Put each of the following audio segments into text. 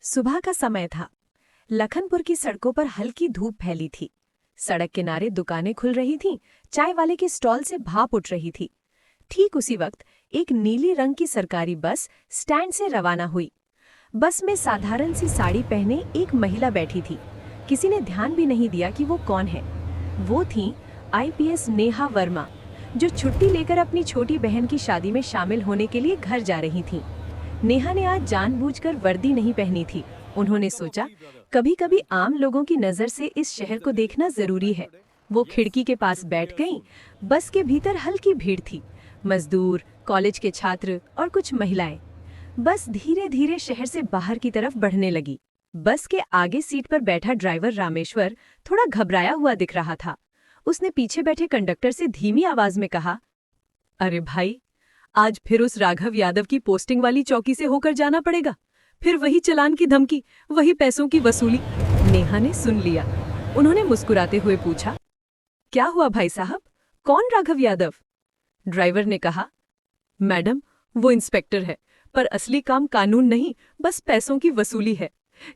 सुबह का समय था। लखनपुर की सड़कों पर हल्की धूप फैली थी। सड़क किनारे दुकानें खुल रही थीं, चाय वाले के स्टॉल से भाप उठ रही थी। ठीक उसी वक्त एक नीली रंग की सरकारी बस स्टैंड से रवाना हुई। बस में साधारण सी साड़ी पहने एक महिला बैठी थी। किसी ने ध्यान भी नहीं दिया कि वो कौन है। वो थी आईपीएस नेहा वर्मा, जो छुट्टी लेकर अपनी छोटी बहन की शादी में शामिल होने के लिए घर जा रही थीं। नेहा ने आज जानबूझकर वर्दी नहीं पहनी थी। उन्होंने सोचा, कभी कभी आम लोगों की नज़र से इस शहर को देखना जरूरी है। वो खिड़की के पास बैठ गईं। बस के भीतर हल्की भीड़ थी, मजदूर, कॉलेज के छात्र और कुछ महिलाएं। बस धीरे धीरे शहर से बाहर की तरफ बढ़ने लगी। बस के आगे सीट पर बैठा ड्राइवर रामेश्वर थोड़ा घबराया हुआ दिख रहा था। उसने पीछे बैठे कंडक्टर से धीमी आवाज में कहा, अरे भाई, आज फिर उस राघव यादव की पोस्टिंग वाली चौकी से होकर जाना पड़ेगा। फिर वही चालान की धमकी, वही पैसों की वसूली। नेहा ने सुन लिया। उन्होंने मुस्कुराते हुए पूछा, क्या हुआ भाई साहब, कौन राघव यादव? ड्राइवर ने कहा, मैडम, वो इंस्पेक्टर है, पर असली काम कानून नहीं, बस पैसों की वसूली है।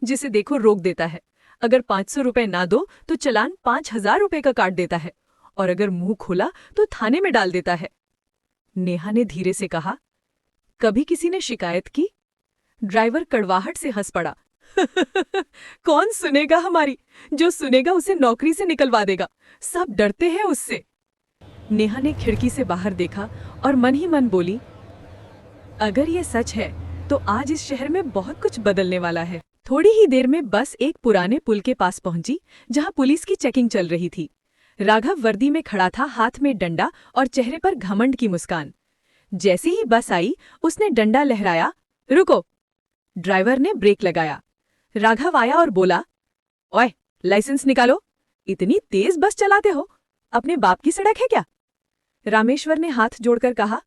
जिसे देखो रोक देता है। अगर 500 रुपए ना दो तो चालान 5000 रुपए का काट देता है, और अगर मुंह खोला तो थाने में डाल देता है। नेहा ने धीरे से कहा, कभी किसी ने शिकायत की? ड्राइवर कड़वाहट से हंस पड़ा। कौन सुनेगा हमारी? जो सुनेगा उसे नौकरी से निकलवा देगा। सब डरते हैं उससे। नेहा ने खिड़की से बाहर देखा और मन ही मन बोली, अगर ये सच है तो आज इस शहर में बहुत कुछ बदलने वाला है। थोड़ी ही देर में बस एक पुराने पुल के पास पहुंची, जहां पुलिस की चेकिंग चल रही थी। राघव वर्दी में खड़ा था, हाथ में डंडा और चेहरे पर घमंड की मुस्कान। जैसे ही बस आई, उसने डंडा लहराया, रुको। ड्राइवर ने ब्रेक लगाया। राघव आया और बोला, ओए, लाइसेंस निकालो। इतनी तेज बस चलाते हो? अपने बाप की सड़क है क्या? रामेश्वर ने हाथ जोड़कर कहा,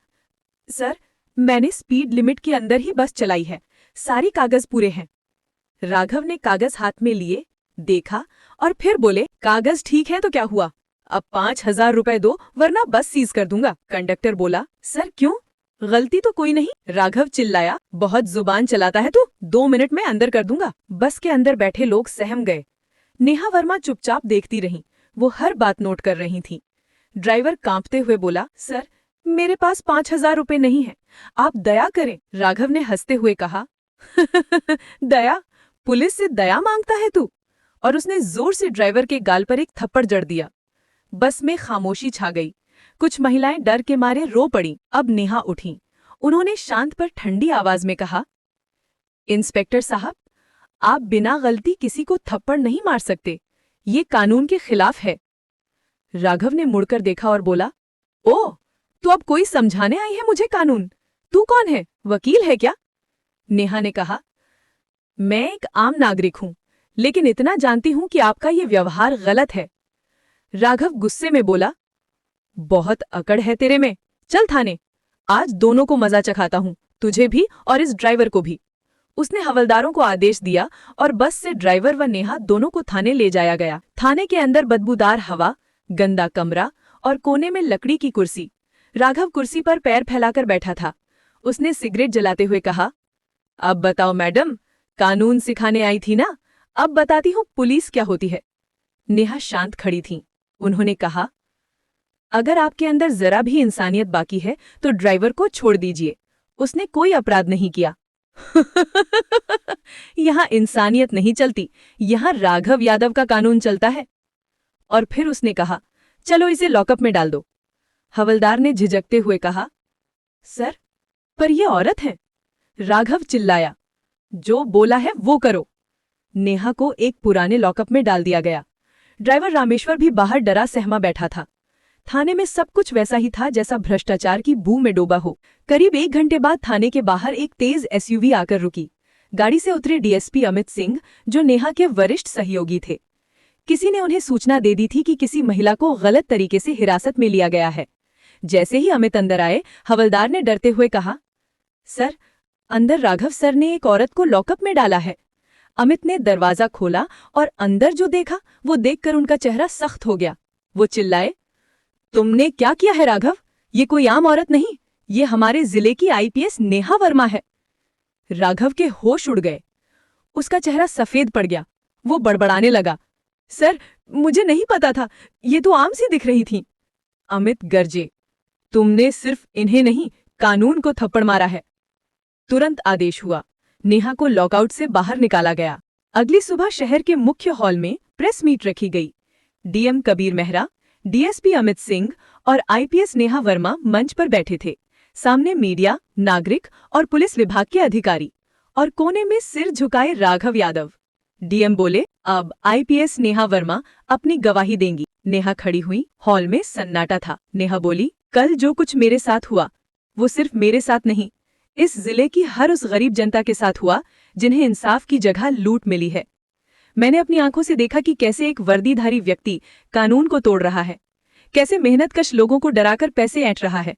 सर, मैंने स्पीड लिमिट के अंदर ही बस चलाई है, सारी कागज पूरे हैं। राघव ने कागज हाथ में लिए, देखा और फिर बोले, कागज ठीक है तो क्या हुआ? अब 5000 रुपए दो, वरना बस सीज कर दूंगा। कंडक्टर बोला, सर क्यों? गलती तो कोई नहीं। राघव चिल्लाया, बहुत जुबान चलाता है तू, 2 मिनट में अंदर कर दूंगा। बस के अंदर बैठे लोग सहम गए। नेहा वर्मा चुपचाप देखती रहीं। वो हर बात नोट कर रही थी। ड्राइवर कांपते हुए बोला, सर, मेरे पास 5000 रुपए नहीं है, आप दया करें। राघव ने हंसते हुए कहा, दया? पुलिस से दया मांगता है तू? और उसने जोर से ड्राइवर के गाल पर एक थप्पड़ जड़ दिया। बस में खामोशी छा गई। कुछ महिलाएं डर के मारे रो पड़ीं। अब नेहा उठी। उन्होंने शांत पर ठंडी आवाज में कहा, इंस्पेक्टर साहब, आप बिना गलती किसी को थप्पड़ नहीं मार सकते, ये कानून के खिलाफ है। राघव ने मुड़कर देखा और बोला, ओह, तो अब कोई समझाने आई है मुझे कानून? तू कौन है, वकील है क्या? नेहा ने कहा, मैं एक आम नागरिक हूं, लेकिन इतना जानती हूं कि आपका ये व्यवहार गलत है। राघव गुस्से में बोला, बहुत अकड़ है तेरे में, चल थाने। आज दोनों को मजा चखाता हूं, तुझे भी और इस ड्राइवर को भी। उसने हवलदारों को आदेश दिया और बस से ड्राइवर व नेहा दोनों को थाने ले जाया गया। थाने के अंदर बदबूदार हवा, गंदा कमरा और कोने में लकड़ी की कुर्सी। राघव कुर्सी पर पैर फैलाकर बैठा था। उसने सिगरेट जलाते हुए कहा, अब बताओ मैडम, कानून सिखाने आई थी ना, अब बताती हूँ पुलिस क्या होती है। नेहा शांत खड़ी थी। उन्होंने कहा, अगर आपके अंदर जरा भी इंसानियत बाकी है तो ड्राइवर को छोड़ दीजिए, उसने कोई अपराध नहीं किया। यहाँ इंसानियत नहीं चलती, यहाँ राघव यादव का कानून चलता है। और फिर उसने कहा, चलो इसे लॉकअप में डाल दो। हवलदार ने झिझकते हुए कहा, सर, पर ये औरत है। राघव चिल्लाया, जो बोला है वो करो। नेहा को एक पुराने लॉकअप में डाल दिया गया। ड्राइवर रामेश्वर भी बाहर डरा सहमा बैठा था। थाने में सब कुछ वैसा ही था जैसा भ्रष्टाचार की बू में डूबा हो। करीब 1 घंटे बाद थाने के बाहर एक तेज एसयूवी आकर रुकी। गाड़ी से उतरे डीएसपी अमित सिंह, जो नेहा के वरिष्ठ सहयोगी थे। किसी ने उन्हें सूचना दे दी थी कि किसी महिला को गलत तरीके से हिरासत में लिया गया है। जैसे ही अमित अंदर आए, हवलदार ने डरते हुए कहा, सर, अंदर राघव सर ने एक औरत को लॉकअप में डाला है। अमित ने दरवाजा खोला और अंदर जो देखा वो देखकर उनका चेहरा सख्त हो गया। वो चिल्लाए, तुमने क्या किया है राघव? ये कोई आम औरत नहीं, ये हमारे जिले की आईपीएस नेहा वर्मा है। राघव के होश उड़ गए। उसका चेहरा सफेद पड़ गया। वो बड़बड़ाने लगा, सर, मुझे नहीं पता था, ये तो आम सी दिख रही थी। अमित गरजे, तुमने सिर्फ इन्हें नहीं, कानून को थप्पड़ मारा है। तुरंत आदेश हुआ। नेहा को लॉकआउट से बाहर निकाला गया। अगली सुबह शहर के मुख्य हॉल में प्रेस मीट रखी गई। डीएम कबीर मेहरा, डीएसपी अमित सिंह और आईपीएस नेहा वर्मा मंच पर बैठे थे। सामने मीडिया, नागरिक और पुलिस विभाग के अधिकारी, और कोने में सिर झुकाए राघव यादव। डीएम बोले, अब आईपीएस नेहा वर्मा अपनी गवाही देंगी। नेहा खड़ी हुई। हॉल में सन्नाटा था। नेहा बोली, कल जो कुछ मेरे साथ हुआ वो सिर्फ मेरे साथ नहीं, इस जिले की हर उस गरीब जनता के साथ हुआ जिन्हें इंसाफ की जगह लूट मिली है। मैंने अपनी आंखों से देखा कि कैसे एक वर्दीधारी व्यक्ति कानून को तोड़ रहा है, कैसे मेहनतकश लोगों को डराकर पैसे ऐंठ रहा है।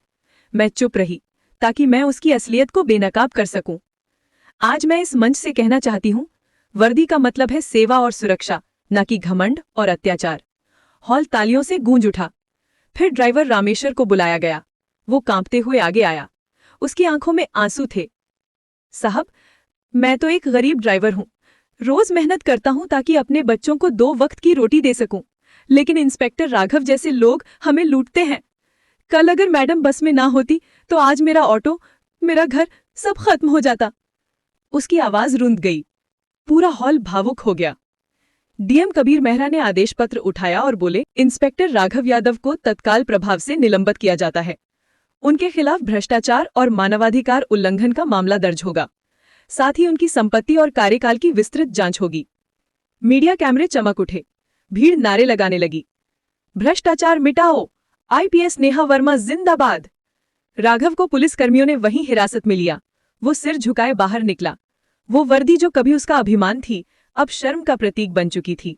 मैं चुप रही ताकि मैं उसकी असलियत को बेनकाब कर सकूं। आज मैं इस मंच से कहना चाहती हूं, वर्दी का मतलब है सेवा और सुरक्षा, न कि घमंड और अत्याचार। हॉल तालियों से गूंज उठा। फिर ड्राइवर रामेश्वर को बुलाया गया। वो कांपते हुए आगे आया। उसकी आंखों में आंसू थे। साहब, मैं तो एक गरीब ड्राइवर हूं, रोज मेहनत करता हूं ताकि अपने बच्चों को 2 वक्त की रोटी दे सकूं, लेकिन इंस्पेक्टर राघव जैसे लोग हमें लूटते हैं। कल अगर मैडम बस में ना होती तो आज मेरा ऑटो, मेरा घर सब खत्म हो जाता। उसकी आवाज रुंध गई। पूरा हॉल भावुक हो गया। डीएम कबीर मेहरा ने आदेश पत्र उठाया और बोले, इंस्पेक्टर राघव यादव को तत्काल प्रभाव से निलंबित किया जाता है। उनके खिलाफ भ्रष्टाचार और मानवाधिकार उल्लंघन का मामला दर्ज होगा। साथ ही उनकी संपत्ति और कार्यकाल की विस्तृत जांच होगी। मीडिया कैमरे चमक उठे। भीड़ नारे लगाने लगी, भ्रष्टाचार मिटाओ, आईपीएस नेहा वर्मा जिंदाबाद। राघव को पुलिसकर्मियों ने वहीं हिरासत में लिया। वो सिर झुकाए बाहर निकला। वो वर्दी जो कभी उसका अभिमान थी, अब शर्म का प्रतीक बन चुकी थी।